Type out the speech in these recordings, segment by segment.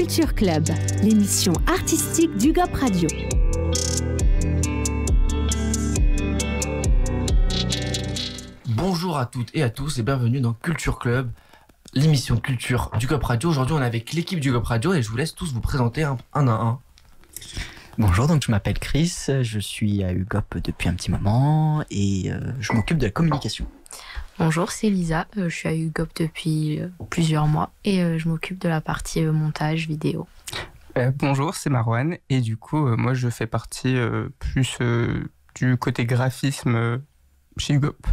Culture Club, l'émission artistique du GOP Radio. Bonjour à toutes et à tous et bienvenue dans Culture Club, l'émission culture du GOP Radio. Aujourd'hui, on est avec l'équipe du GOP Radio et je vous laisse tous vous présenter un à un. Bonjour, donc je m'appelle Chris, je suis à UGOP depuis un petit moment et je m'occupe de la communication. Bonjour, c'est Lisa, je suis à UGOP depuis plusieurs mois et je m'occupe de la partie montage vidéo. Bonjour, c'est Marwan et du coup, moi je fais partie plus du côté graphisme chez UGOP.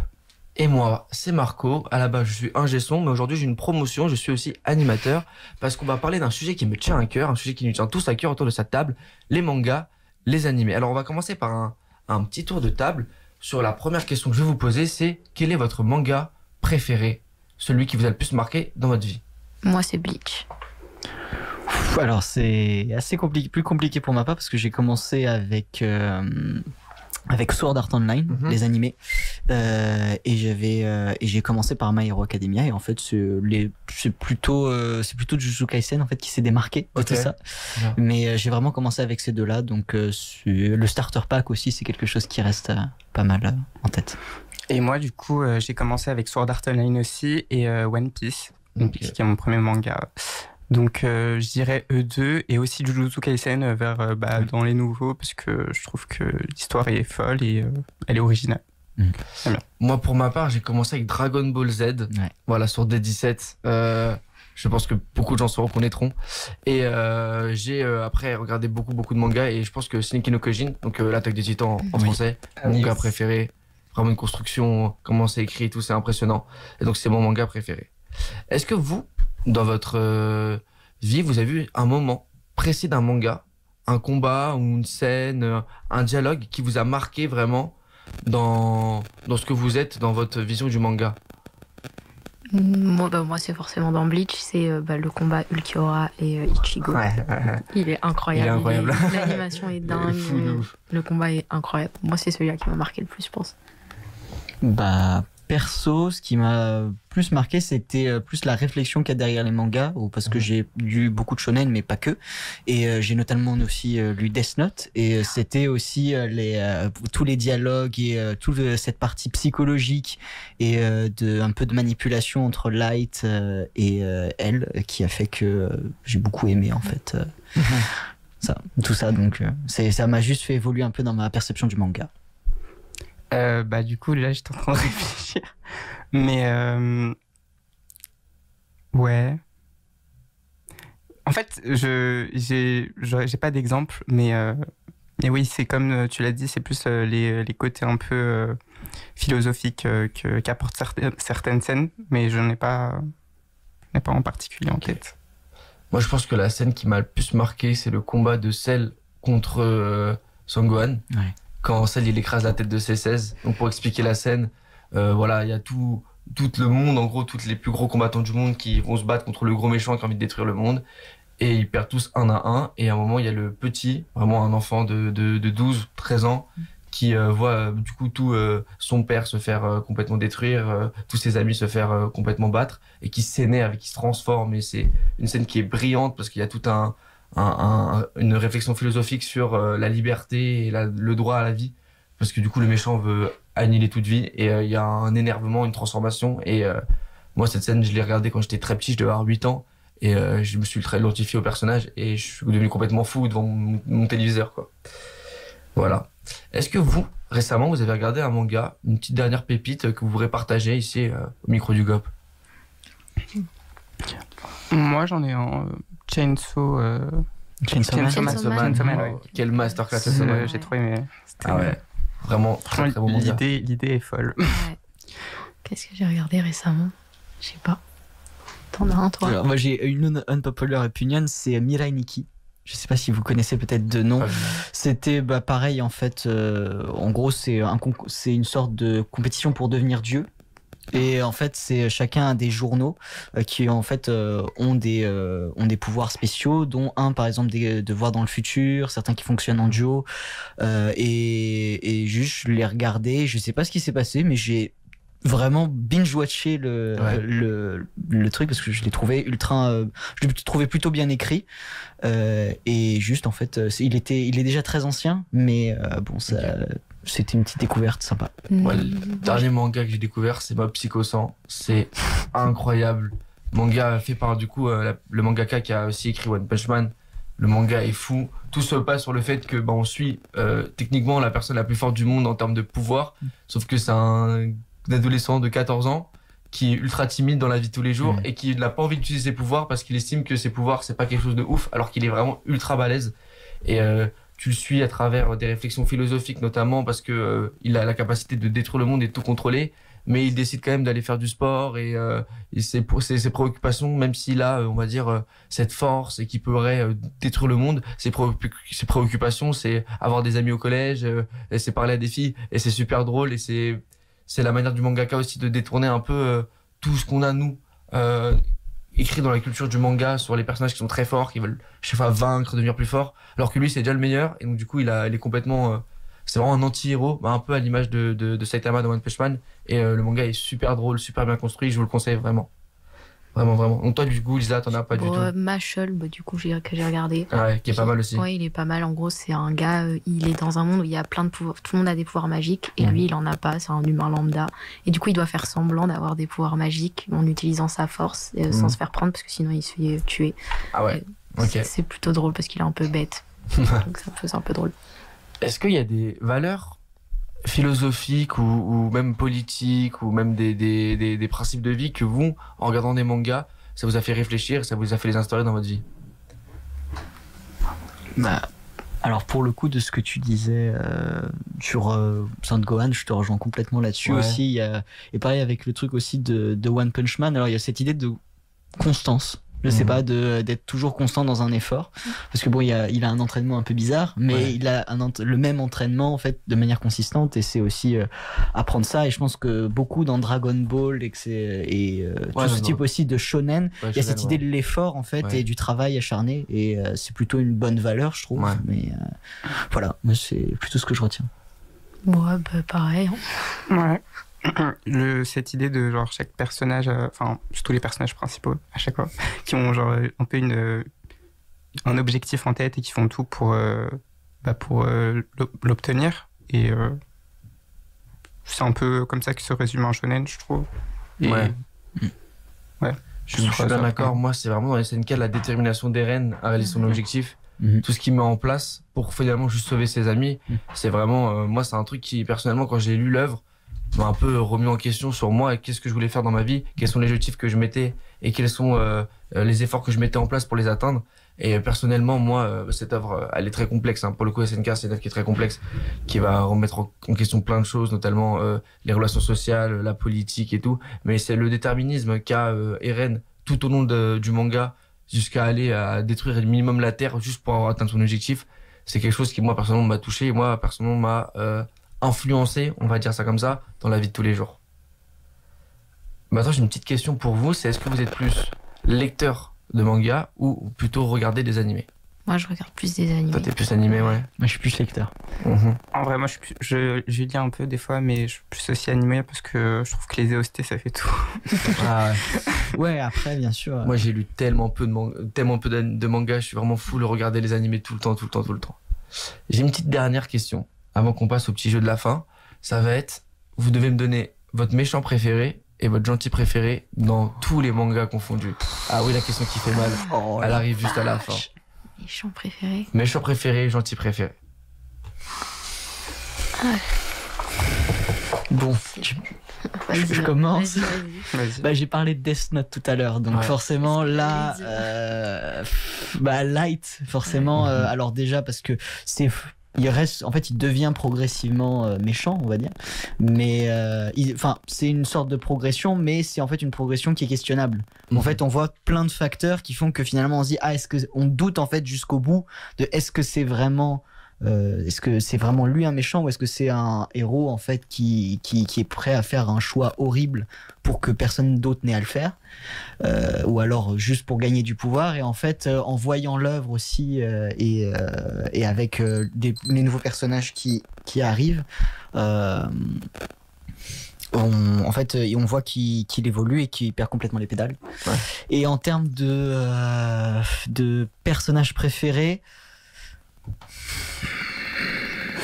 Et moi, c'est Marco. À la base, je suis ingé son, mais aujourd'hui, j'ai une promotion. Je suis aussi animateur parce qu'on va parler d'un sujet qui me tient à cœur, un sujet qui nous tient tous à cœur autour de cette table, les mangas, les animés. Alors, on va commencer par un petit tour de table sur la première question que je vais vous poser, c'est quel est votre manga préféré, celui qui vous a le plus marqué dans votre vie? Moi, c'est Bleach. Alors, c'est assez compliqué, plus compliqué pour ma part parce que j'ai commencé avec Sword Art Online, les animés, et j'ai commencé par My Hero Academia et en fait c'est plutôt Jujutsu Kaisen en fait qui s'est démarqué de tout ça. Yeah. Mais j'ai vraiment commencé avec ces deux-là, donc le starter pack aussi c'est quelque chose qui reste pas mal en tête. Et moi du coup j'ai commencé avec Sword Art Online aussi et One Piece, qui est mon premier manga. Donc je dirais E2 et aussi Jujutsu Kaisen dans les nouveaux parce que je trouve que l'histoire est folle et elle est originale. Moi pour ma part j'ai commencé avec Dragon Ball Z, voilà sur D17. Je pense que beaucoup de gens se reconnaîtront et j'ai après regardé beaucoup de mangas et je pense que Shingeki no Kyojin, donc l'attaque des titans en français, mon manga préféré, vraiment une construction, comment c'est écrit et tout, c'est impressionnant et donc c'est mon manga préféré. Est-ce que vous, dans votre vie, vous avez vu un moment précis d'un manga, un combat ou une scène, un dialogue qui vous a marqué vraiment dans ce que vous êtes, dans votre vision du manga? Moi c'est forcément dans Bleach, c'est le combat Ulquiorra et Ichigo. Il est incroyable. L'animation est dingue, le combat est incroyable. Moi c'est celui-là qui m'a marqué le plus, je pense. Perso, ce qui m'a plus marqué, c'était plus la réflexion qu'il y a derrière les mangas, parce que j'ai lu beaucoup de shonen, mais pas que. Et j'ai notamment aussi lu Death Note, et c'était aussi tous les dialogues et toute cette partie psychologique et un peu de manipulation entre Light et elle, qui a fait que j'ai beaucoup aimé en fait tout ça. Donc ça m'a juste fait évoluer un peu dans ma perception du manga. Du coup là j'étais en train de réfléchir mais ouais en fait j'ai pas d'exemple mais oui c'est comme tu l'as dit, c'est plus les côtés un peu philosophiques qu'apportent certaines scènes, mais je n'ai pas en particulier en tête. Moi je pense que la scène qui m'a le plus marqué c'est le combat de Cell contre Son Gohan. Quand Cell il écrase la tête de C16. Donc pour expliquer la scène, il y a tout le monde, en gros, tous les plus gros combattants du monde qui vont se battre contre le gros méchant qui a envie de détruire le monde. Et ils perdent tous un à un. Et à un moment, il y a le petit, vraiment un enfant de 12-13 ans, qui voit du coup tout son père se faire complètement détruire, tous ses amis se faire complètement battre, et qui s'énerve, qui se transforme. Et c'est une scène qui est brillante parce qu'il y a tout une réflexion philosophique sur la liberté et le droit à la vie, parce que du coup le méchant veut annihiler toute vie et il y a un énervement, une transformation et moi cette scène je l'ai regardée quand j'étais très petit, je devais avoir 8 ans et je me suis très identifié au personnage et je suis devenu complètement fou devant mon téléviseur quoi. Voilà. Est-ce que vous, récemment, vous avez regardé un manga, une petite dernière pépite que vous voudrez partager ici au micro du GOP? Moi j'en ai un Chainsaw Man. Ouais. Quel masterclass, j'ai trop aimé. Vraiment très bon manga. L'idée est folle. Ouais. Qu'est-ce que j'ai regardé récemment? Je sais pas. T'en as un toi? Alors, moi j'ai une unpopular opinion, c'est Mirai Nikki. Je sais pas si vous connaissez peut-être de nom. C'était pareil en fait. En gros c'est une sorte de compétition pour devenir dieu. Et en fait, c'est chacun a des journaux qui en fait ont des pouvoirs spéciaux, dont un par exemple de voir dans le futur, certains qui fonctionnent en duo. Et juste je l'ai regardé, je sais pas ce qui s'est passé, mais j'ai vraiment binge-watché le truc parce que je l'ai trouvé plutôt bien écrit et juste en fait il est déjà très ancien mais bon ça c'était une petite découverte sympa. Ouais, le dernier manga que j'ai découvert c'est Mob Psycho 100, c'est incroyable, manga fait par du coup le mangaka qui a aussi écrit One Punch Man. Le manga est fou, tout se passe sur le fait que on suit techniquement la personne la plus forte du monde en termes de pouvoir, sauf que c'est un adolescent de 14 ans qui est ultra timide dans la vie de tous les jours et qui n'a pas envie d'utiliser ses pouvoirs parce qu'il estime que ses pouvoirs c'est pas quelque chose de ouf alors qu'il est vraiment ultra balèze et tu le suis à travers des réflexions philosophiques notamment parce que il a la capacité de détruire le monde et de tout contrôler, mais il décide quand même d'aller faire du sport et ses préoccupations, même s'il a on va dire cette force et qui pourrait détruire le monde, ses préoccupations c'est avoir des amis au collège et c'est parler à des filles et c'est super drôle et c'est la manière du mangaka aussi de détourner un peu tout ce qu'on a nous écrit dans la culture du manga sur les personnages qui sont très forts, qui veulent chaque fois vaincre, devenir plus forts, alors que lui c'est déjà le meilleur et donc du coup il est complètement c'est vraiment un anti-héros, un peu à l'image de Saitama dans One Punch Man et le manga est super drôle, super bien construit, je vous le conseille vraiment. Vraiment. Donc toi du coup Lisa t'en as pas du tout? Mashal, du coup que j'ai regardé. Ah ouais, qui est pas mal aussi. Ouais, il est pas mal. En gros c'est un gars, il est dans un monde où il y a plein de pouvoirs, tout le monde a des pouvoirs magiques et lui il en a pas, c'est un humain lambda. Et du coup il doit faire semblant d'avoir des pouvoirs magiques en utilisant sa force sans se faire prendre parce que sinon il se fait tuer. Ah ouais, ok. C'est plutôt drôle parce qu'il est un peu bête. Donc c'est un peu drôle. Est-ce qu'il y a des valeurs philosophiques ou même politiques ou même des principes de vie que vous, en regardant des mangas, ça vous a fait réfléchir, ça vous a fait les instaurer dans votre vie? Alors pour le coup de ce que tu disais sur Saint Gohan, je te rejoins complètement là-dessus aussi. Et pareil avec le truc aussi de One Punch Man, alors il y a cette idée de constance. Je sais pas, d'être toujours constant dans un effort. Parce que bon, il a un entraînement un peu bizarre, mais il a le même entraînement, en fait, de manière consistante, et c'est aussi apprendre ça. Et je pense que beaucoup dans Dragon Ball tout ce type aussi de shonen, il y a cette idée de l'effort, en fait, et du travail acharné. Et c'est plutôt une bonne valeur, je trouve. Mais voilà, moi, c'est plutôt ce que je retiens. Ouais, pareil. Ouais. Cette idée de genre chaque personnage, enfin tous les personnages principaux à chaque fois, qui ont genre un peu un objectif en tête et qui font tout pour l'obtenir. Et c'est un peu comme ça que se résume un shonen, je trouve. Et, je suis bien d'accord. Moi, c'est vraiment dans les SNK la détermination d'Eren à réaliser son objectif. Tout ce qu'il met en place pour finalement juste sauver ses amis. C'est vraiment, moi, c'est un truc qui, personnellement, quand j'ai lu l'œuvre, m'a un peu remis en question sur moi et qu'est-ce que je voulais faire dans ma vie, quels sont les objectifs que je mettais et quels sont les efforts que je mettais en place pour les atteindre. Et personnellement, moi, cette œuvre, elle est très complexe. Pour le coup, SNK, c'est une œuvre qui est très complexe, qui va remettre en question plein de choses, notamment les relations sociales, la politique et tout. Mais c'est le déterminisme qu'a Eren tout au long du manga, jusqu'à aller à détruire le minimum la Terre juste pour atteindre son objectif. C'est quelque chose qui, moi, personnellement, m'a touché et moi, personnellement, m'a influencé, on va dire ça comme ça, dans la vie de tous les jours. Maintenant, j'ai une petite question pour vous, c'est est-ce que vous êtes plus lecteur de manga ou plutôt regarder des animés? Moi, je regarde plus des animés. Toi, t'es plus animé, ouais. Moi, je suis plus lecteur. En vrai, moi, je lis un peu des fois, mais je suis plus aussi animé parce que je trouve que les OST, ça fait tout. Ouais, après, bien sûr. Moi, j'ai lu tellement peu de mangas, je suis vraiment fou de regarder les animés tout le temps. J'ai une petite dernière question, avant qu'on passe au petit jeu de la fin. Ça va être, vous devez me donner votre méchant préféré et votre gentil préféré dans tous les mangas confondus. Ah oui, la question qui fait mal. Elle arrive juste à la fin. Méchant préféré. Méchant préféré, gentil préféré. Bon, je commence. Vas-y. J'ai parlé de Death Note tout à l'heure, donc forcément là, Light, forcément. Alors déjà parce que il devient progressivement méchant, on va dire. Mais c'est une sorte de progression, mais c'est en fait une progression qui est questionnable. En fait, on voit plein de facteurs qui font que finalement on se dit est-ce que on doute en fait jusqu'au bout de est-ce que c'est vraiment lui un méchant ou est-ce que c'est un héros en fait qui est prêt à faire un choix horrible pour que personne d'autre n'ait à le faire, ou alors juste pour gagner du pouvoir. Et en fait, en voyant l'œuvre aussi et avec les nouveaux personnages qui arrivent, en fait, on voit qu'il évolue et qu'il perd complètement les pédales. Ouais. Et en termes de personnage préféré,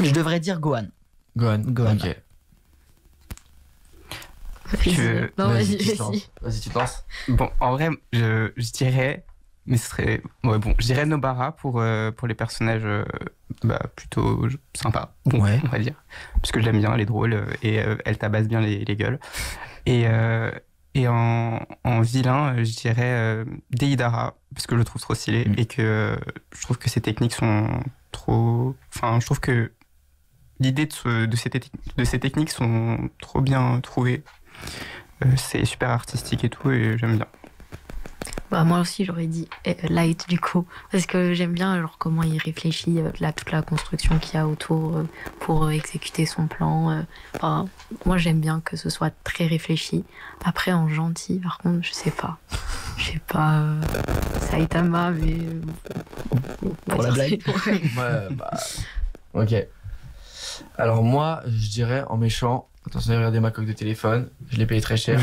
je devrais dire Gohan. Gohan. Ok. Non, vas-y. Vas-y, tu te lances. Bon, en vrai, je dirais, mais ce serait, je dirais Nobara pour les personnages plutôt sympas, on va dire, parce que je l'aime bien, elle est drôle et elle tabasse bien les gueules. Et en vilain, je dirais Deidara, parce que je le trouve trop stylé et que je trouve que ses techniques sont trop, enfin, je trouve que l'idée de ces techniques sont trop bien trouvées. C'est super artistique et tout, et j'aime bien. Bah, moi aussi, j'aurais dit Light, du coup, parce que j'aime bien alors, comment il réfléchit, toute la construction qu'il y a autour pour exécuter son plan. Moi, j'aime bien que ce soit très réfléchi. Après, en gentil, par contre, je sais pas. Saitama, mais... Pour la blague. Ok. Alors moi, je dirais en méchant... Attention, regardez ma coque de téléphone, je l'ai payé très cher.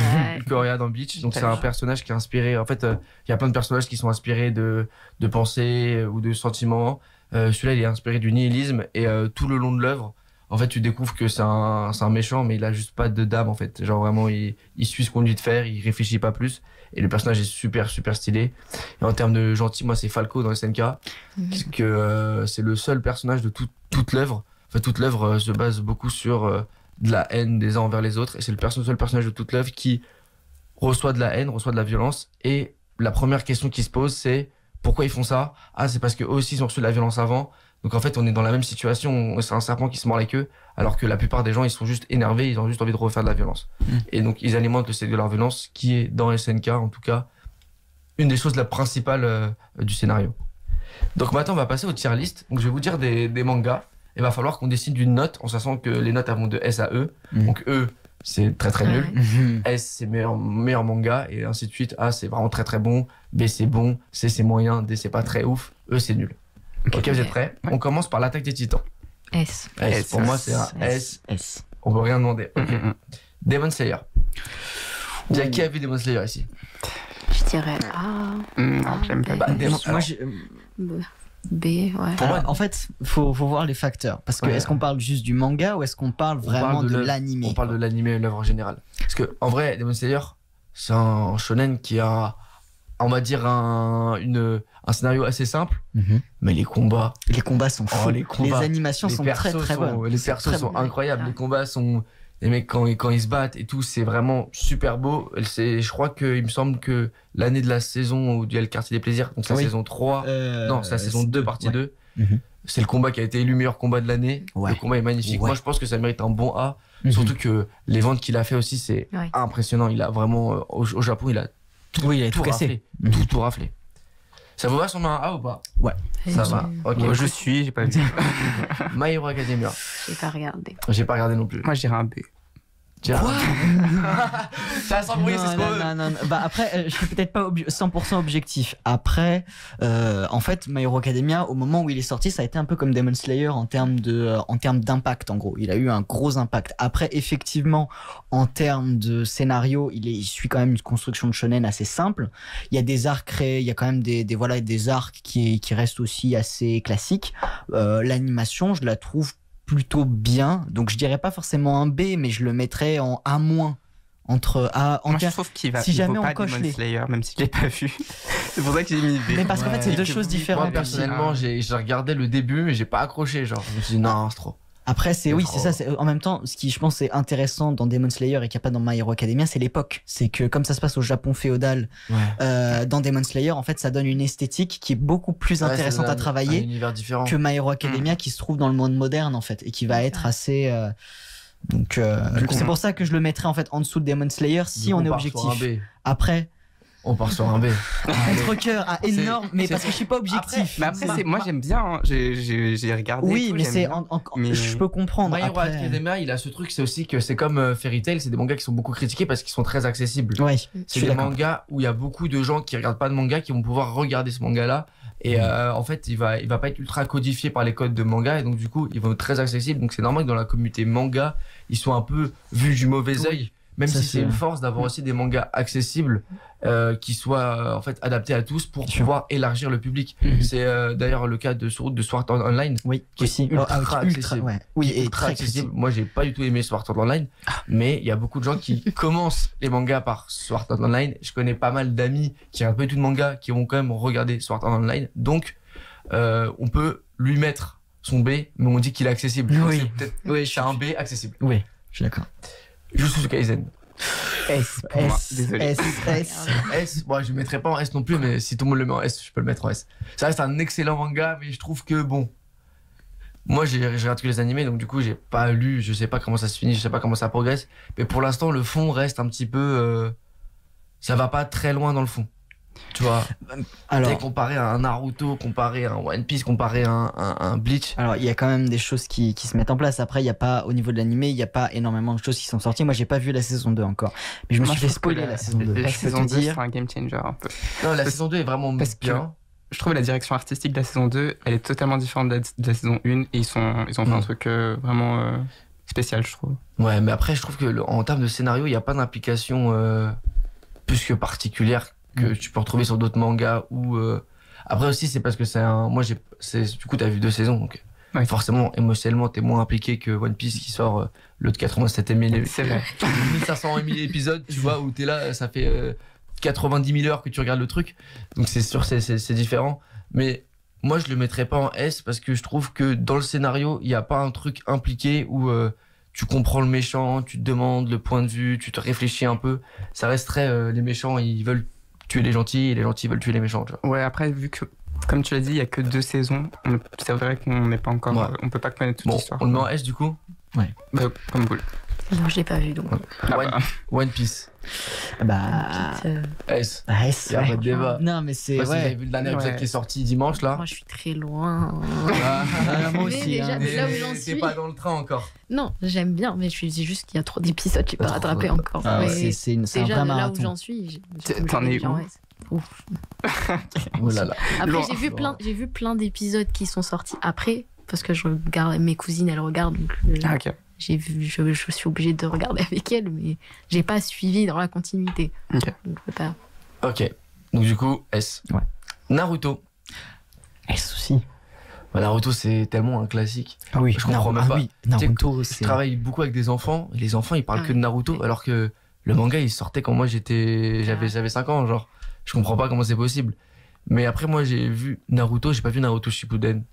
Coria dans Bleach, donc c'est un personnage qui est inspiré. En fait, il y a plein de personnages qui sont inspirés de pensées ou de sentiments. Celui-là, il est inspiré du nihilisme et tout le long de l'œuvre, en fait, tu découvres que c'est un méchant, mais il a juste pas de d'âme en fait. Genre vraiment, il suit ce qu'on lui dit de faire, il réfléchit pas plus. Et le personnage est super stylé. Et en termes de gentil, moi c'est Falco dans SNK, parce que c'est le seul personnage de toute l'œuvre. En fait, toute l'œuvre se base beaucoup sur de la haine des uns envers les autres, et c'est le seul personnage de toute l'œuvre qui reçoit de la haine, reçoit de la violence, et la première question qui se pose, c'est pourquoi ils font ça? Ah, c'est parce qu'eux aussi ils ont reçu de la violence avant, donc en fait on est dans la même situation, c'est un serpent qui se mord la queue, alors que la plupart des gens ils sont juste énervés, ils ont juste envie de refaire de la violence. Et donc ils alimentent le cycle de leur violence, qui est dans SNK en tout cas une des choses la principale du scénario. Donc maintenant on va passer au tier list, donc je vais vous dire des mangas. Il va falloir qu'on décide d'une note, en sachant que les notes elles vont de S à E. Donc E, c'est très nul. S, c'est meilleur manga, et ainsi de suite. A, c'est vraiment très bon. B, c'est bon. C, c'est moyen. D, c'est pas très ouf. E, c'est nul. Ok, vous êtes prêts? On commence par l'attaque des titans. S. Pour moi, c'est un S. On peut rien demander. Demon Slayer. Qui a vu Demon Slayer ici? Je dirais A. Non, j'aime pas. Moi, B, ouais. En fait, faut voir les facteurs. Parce que est-ce qu'on parle juste du manga ou est-ce qu'on parle vraiment de l'animé? On parle de l'animé et l'œuvre en général. Parce que en vrai, Demon Slayer, c'est un shonen qui a, on va dire, un scénario assez simple, mais les combats sont fous. Les animations sont très bonnes. Les persos sont incroyables. Les combats sont... Les mecs, quand ils se battent et tout, c'est vraiment super beau. Je crois qu'il me semble que l'année de la saison où il y a le quartier des plaisirs, donc c'est la saison 3, non, c'est la saison 2, partie 2, c'est le combat qui a été élu meilleur combat de l'année. Le combat est magnifique. Moi, je pense que ça mérite un bon A, surtout que les ventes qu'il a fait aussi, c'est impressionnant. Il a vraiment, au Japon, il a tout cassé. Tout raflé. Ça vous va si on met un A ou pas? Ouais. Ça va. Ok. Moi, j'ai pas vu. My Hero Academia. J'ai pas regardé. J'ai pas regardé non plus. Moi, je dirais un B. Quoi? Ça sent bruit, c'est ce qu'on... Non. Bah après, je suis peut-être pas 100% objectif. Après, en fait, My Hero Academia, au moment où il est sorti, ça a été un peu comme Demon Slayer en termes d'impact, en gros. Il a eu un gros impact. Après, effectivement, en termes de scénario, il suit quand même une construction de shonen assez simple. Il y a des arcs créés, il y a quand même des arcs qui restent aussi assez classiques. L'animation, je la trouve plutôt bien, donc je dirais pas forcément un B, mais je le mettrais en A-, entre A. Moi, je trouve qu'il va. Si jamais on coche Demon Slayer, même si je l'ai pas vu, c'est pour ça que j'ai mis B. Mais parce qu'en fait, c'est deux choses différentes. Moi, personnellement, j'ai regardé le début, mais j'ai pas accroché. Genre, je me suis dit non, c'est trop. Après, c'est ça. En même temps, ce qui, je pense, est intéressant dans Demon Slayer et qu'il n'y a pas dans My Hero Academia, c'est l'époque. C'est que comme ça se passe au Japon féodal, dans Demon Slayer, en fait, ça donne une esthétique qui est beaucoup plus intéressante à travailler que My Hero Academia, qui se trouve dans le monde moderne, en fait, et qui va être assez. Donc, c'est pour ça que je le mettrais en fait en dessous de Demon Slayer si on est objectif. Après. On part sur un B. Contre-cœur énorme, mais parce que je suis pas objectif. Après, moi j'aime bien, hein. J'ai regardé. Oui, mais c'est je peux comprendre. My Hero Academia, il a ce truc, c'est aussi que c'est comme Fairy Tail, c'est des mangas qui sont beaucoup critiqués parce qu'ils sont très accessibles. Oui, c'est des mangas où il y a beaucoup de gens qui regardent pas de manga qui vont pouvoir regarder ce manga-là. Et en fait, il va pas être ultra codifié par les codes de manga, et donc du coup, il va être très accessible. Donc c'est normal que dans la communauté manga, ils soient un peu vus du mauvais œil. même Ça, si c'est une force d'avoir aussi des mangas accessibles qui soient en fait adaptés à tous pour pouvoir élargir le public. C'est d'ailleurs le cas de Sword Art Online, Oui, qui est aussi. ultra accessible. Ouais. Oui, et Ultra très accessible. Moi, j'ai pas du tout aimé Sword Art Online, mais il y a beaucoup de gens qui commencent les mangas par Sword Art Online. Je connais pas mal d'amis qui regardent pas du tout de mangas qui vont quand même regarder Sword Art Online. Donc, on peut lui mettre son B, mais on dit qu'il est accessible. Donc, Oui. c'est peut-être Oui, c'est un B accessible. Oui, je suis d'accord. Jujutsu Kaisen. S pour moi, désolé. S, bon, je le mettrai pas en S non plus, mais si tout le monde le met en S, je peux le mettre en S. Ça reste un excellent manga, mais je trouve que bon. Moi, je regarde que les animés, donc du coup, j'ai pas lu, je sais pas comment ça se finit, je sais pas comment ça progresse. Mais pour l'instant, le fond reste un petit peu. Ça va pas très loin dans le fond. Tu vois, Alors, comparé à un Naruto, comparé à un One Piece, comparé à un Bleach. Alors, il y a quand même des choses qui se mettent en place. Après, il y a pas, au niveau de l'animé, il n'y a pas énormément de choses qui sont sorties. Moi, j'ai pas vu la saison 2 encore. Mais je me Moi, suis fait je trouve que spoiler la saison 2. La Je peux saison te 2, dire. c'est un game changer un peu. Non, la saison 2 est vraiment Parce que bien. je trouve la direction artistique de la saison 2, elle est totalement différente de la saison 1 et ils ont fait un truc vraiment spécial, je trouve. Ouais, mais après, je trouve que en termes de scénario, il n'y a pas d'implication plus que particulière que tu peux retrouver sur d'autres mangas ou après aussi c'est parce que c'est un du coup t'as vu 2 saisons donc ouais. Forcément émotionnellement t'es moins impliqué que One Piece qui sort le 87e C'est vrai. 1500 épisodes tu vois où t'es là ça fait 90 000 heures que tu regardes le truc donc c'est sûr c'est différent mais moi je le mettrais pas en S parce que je trouve que dans le scénario il y a pas un truc impliqué où tu comprends le méchant, tu te demandes le point de vue, tu te réfléchis un peu. Ça resterait les méchants, ils veulent tuer les gentils et les gentils veulent tuer les méchants. Tu vois. Ouais, après, vu que, comme tu l'as dit, il y a que 2 saisons, c'est vrai qu'on n'est pas encore. Ouais. On peut pas connaître toute l'histoire. On le met en S du coup. Ouais. Bah, comme vous. Non, je l'ai pas vu donc. One Piece. Bah. S. S, Il y a ouais. pas de débat. Non, mais c'est. Moi, si j'avais Ouais. vu le dernier épisode Ouais. qui est sorti dimanche là. Moi, je suis très loin. Ah, moi Mais aussi. déjà, hein. mais là où j'en T'es suis. pas dans le train encore. Non, j'aime bien, mais je dis juste qu'il y a trop d'épisodes, j'ai pas rattrapé encore. Ah, Mais c'est un déjà, vrai de là où marathon. j'en suis, T'en es où? Ouf. Oh là là. Après, Loin. j'ai vu plein d'épisodes qui sont sortis après, parce que je regarde, mes cousines, elles regardent, donc Ah, ok. j'ai vu, je suis obligée de regarder avec elles, mais j'ai pas suivi dans la continuité. Ok. Donc, je peux pas. Ok. Donc du coup S. Ouais. Naruto. S aussi. Bah, Naruto c'est tellement un classique. Ah oui, Je comprends même pas. Oui, Naruto, Je c'est. travaille beaucoup avec des enfants. Et les enfants ils parlent Ah que de Naruto alors que le manga il sortait quand moi j'avais 5 ans genre. Je comprends pas comment c'est possible. Mais après moi j'ai vu Naruto, j'ai pas vu Naruto Shippuden.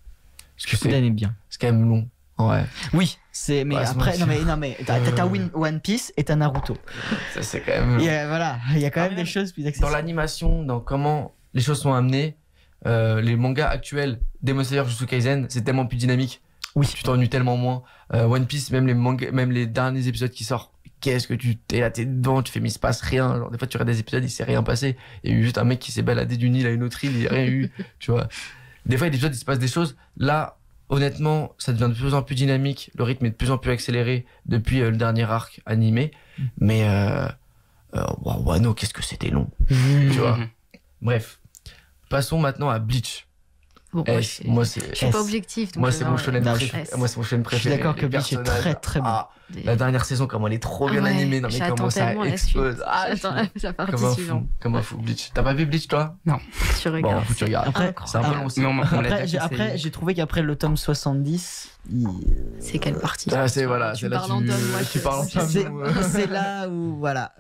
Parce que Shippuden est bien. c'est quand même long. Ouais. Oui, c'est. Mais Ouais, c'est après, bon. non, mais t'as One Piece et t'as Naruto. Ça c'est quand même. Voilà, il y a quand même Ah, des choses plus Dans accessibles. l'animation, dans comment les choses sont amenées, les mangas actuels, Demon Slayer, Jujutsu Kaisen, c'est tellement plus dynamique. Oui. Tu t'ennuies tellement moins. One Piece, même les derniers épisodes qui sortent, qu'est-ce que t'es là, t'es dedans, tu fais mais il se passe rien. Genre, des fois tu regardes des épisodes, il s'est rien passé. Il y a eu juste un mec qui s'est baladé d'une île à une autre île, il n'y a rien eu. Tu vois. Des fois il y a des épisodes, il se passe des choses. Là, honnêtement, ça devient de plus en plus dynamique. Le rythme est de plus en plus accéléré depuis le dernier arc animé. Mais Wano, qu'est-ce que c'était long. Tu vois. Bref. Passons maintenant à Bleach. Bon, S, moi c'est je suis pas objectif. donc moi je c'est vais mon voir, shonen Non, préféré. S. Moi c'est mon shonen Je suis préféré. d'accord que Les Bleach est personnages, très très bon. ah, la dernière saison comment elle est trop bien Ouais, animée, non mais j'attends comment ça tellement la suite. explose. Ah, J'attends la partie comme un suivante. fou, comme un fou Bleach. T'as pas vu Bleach toi? Tu Bon, regardes. faut que tu regardes. Après, C'est un peu long aussi. Mais on l'a Après, déjà après, conseillé. j'ai trouvé qu'après le tome 70, C'est quelle partie? Ah, c'est voilà, Tu c'est là parles en tome, moi, tu parles en tome. c'est là où, voilà.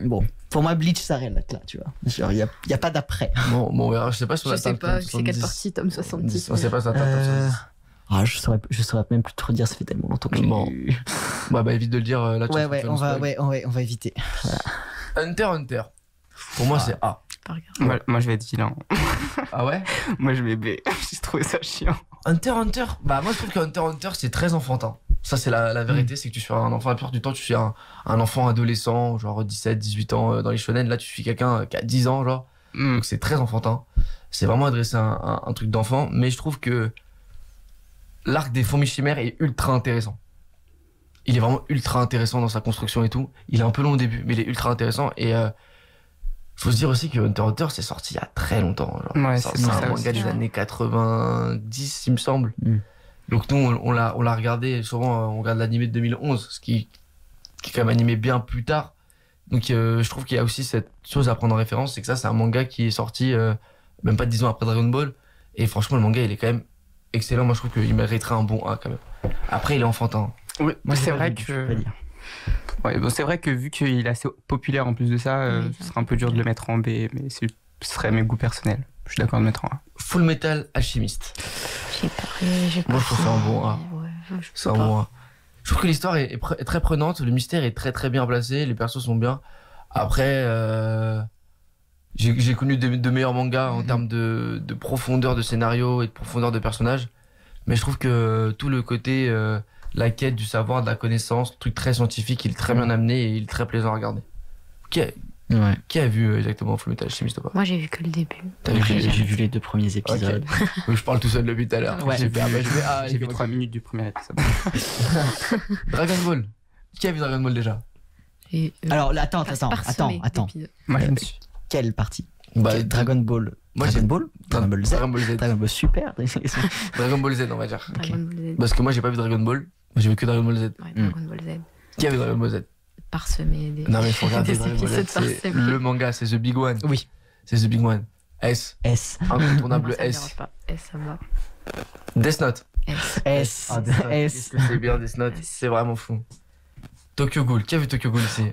Bon, pour moi, Bleach s'arrête là, tu vois. Genre, il y a pas d'après. Bon, on verra, je sais pas sur Je la sais table pas, c'est quelle 70. partie, tome 70. On sait pas sur la table 70. Je saurais même plus te redire, ça fait tellement longtemps que j'ai Bon. lu. Ouais, bah évite de le dire là. tu Ouais, vas te faire on un va, spoil. on va éviter. Hunter x Hunter. Pour moi c'est A. Pas regarder. Moi, je vais être vilain. Ah ouais? Moi, je vais B. J'ai trouvé ça chiant. Hunter x Hunter, bah moi je trouve que Hunter x Hunter c'est très enfantin. Ça c'est la vérité, c'est que tu suis un enfant, la plupart du temps tu suis un enfant adolescent, genre 17, 18 ans dans les shonen, là tu suis quelqu'un qui a 10 ans genre, donc c'est très enfantin. C'est vraiment adressé à un truc d'enfant, mais je trouve que l'arc des fourmis chimères est ultra intéressant. Il est vraiment ultra intéressant dans sa construction et tout. Il est un peu long au début, mais il est ultra intéressant et faut se dire aussi que Hunter x Hunter c'est sorti il y a très longtemps. Genre. Ouais, c'est c'est pour un ça manga aussi. des années 90, il me semble. Mm. Donc nous, on l'a regardé, souvent on regarde l'animé de 2011, ce qui qui est quand même animé bien plus tard. Donc je trouve qu'il y a aussi cette chose à prendre en référence, c'est que ça c'est un manga qui est sorti même pas 10 ans après Dragon Ball. Et franchement le manga il est quand même excellent, moi je trouve qu'il mériterait un bon A quand même. Après il est enfantin. Oui, c'est vrai que... Ouais, bon, c'est vrai que vu qu'il est assez populaire en plus de ça, ce serait un peu dur de le mettre en B, mais ce serait mes goûts personnels. Je suis d'accord de le mettre en A. Full Metal Alchemist. Moi je trouve ça un bon A. C'est un bon A. Je trouve que l'histoire est très prenante, le mystère est très très bien placé, les persos sont bien. Après, j'ai connu de meilleurs mangas en termes de profondeur de scénario et de profondeur de personnages, mais je trouve que tout le côté, la quête du savoir, de la connaissance, truc très scientifique, il est très bien amené et il est très plaisant à regarder. Qui a vu exactement Full Metal Alchemist ou pas? Moi j'ai vu que le début. J'ai vu les 2 premiers épisodes. Okay. Je parle tout seul depuis tout à l'heure. Ouais. J'ai vu 3 minutes du premier épisode. Dragon Ball. Qui a vu Dragon Ball déjà? Alors attends. Moi je me suis. Quelle partie? Dragon Ball. Moi, Dragon Ball Z. Dragon Ball Super. Dragon Ball Z on va dire. Dragon Ball Z. Parce que moi j'ai pas vu Dragon Ball. Moi j'ai vu que Dragon Ball Z. Ouais, Dragon Ball Z. Qui a vu Dragon Ball Z? Parsemé des... Non mais il faut regarder Dragon Ball Z. C'est le manga, c'est The Big One. Oui. C'est The Big One. S. Incontournable Ça me S. pas. S, ça me va. Death Note. S. C'est bien Death Note, c'est vraiment fou. Tokyo Ghoul, qui a vu Tokyo Ghoul ici?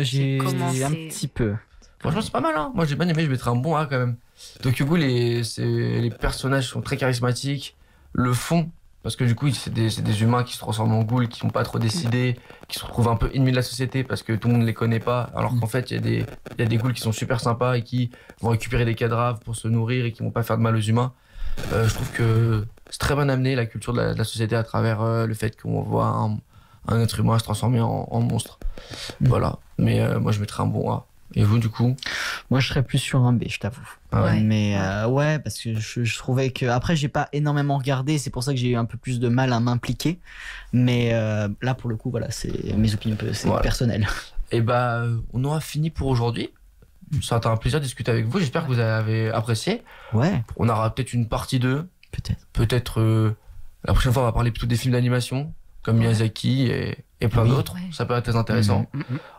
J'ai un petit peu. Franchement c'est pas mal hein. Moi j'ai bien aimé, je mettrais un bon A quand même. Tokyo Ghoul, les personnages sont très charismatiques. Le fond, parce que du coup c'est des humains qui se transforment en ghouls, qui n'ont pas trop décidé, qui se retrouvent un peu ennemis de la société parce que tout le monde les connaît pas, alors qu'en fait il y a des ghouls qui sont super sympas et qui vont récupérer des cadavres pour se nourrir et qui vont pas faire de mal aux humains. Je trouve que c'est très bien amené la culture de la société à travers le fait qu'on voit un être humain se transformer en monstre. Voilà, mais moi je mettrais un bon A. Et vous du coup? Moi je serais plus sur un B, je t'avoue. Ouais. Mais ouais, parce que je trouvais que... Après j'ai pas énormément regardé, c'est pour ça que j'ai eu un peu plus de mal à m'impliquer. Mais là pour le coup, voilà, c'est mes opinions, c'est personnel. Et on aura fini pour aujourd'hui. Ça a été un plaisir de discuter avec vous, j'espère que vous avez apprécié. Ouais. On aura peut-être une partie 2. Peut-être la prochaine fois on va parler plutôt des films d'animation comme Miyazaki et plein d'autres. Ça peut être très intéressant.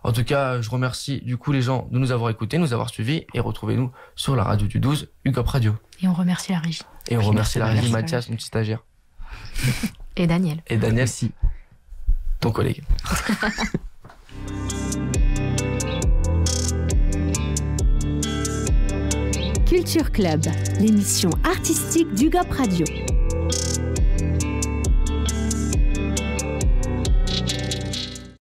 En tout cas, je remercie du coup les gens de nous avoir écoutés, nous avoir suivis, et retrouvez-nous sur la radio du 12, UGOP Radio. Et on remercie la régie. Et on remercie la régie, Mathias, mon petit stagiaire. Et Daniel. Et Daniel, si. Ton collègue. Culture Club, l'émission artistique d'UGOP Radio.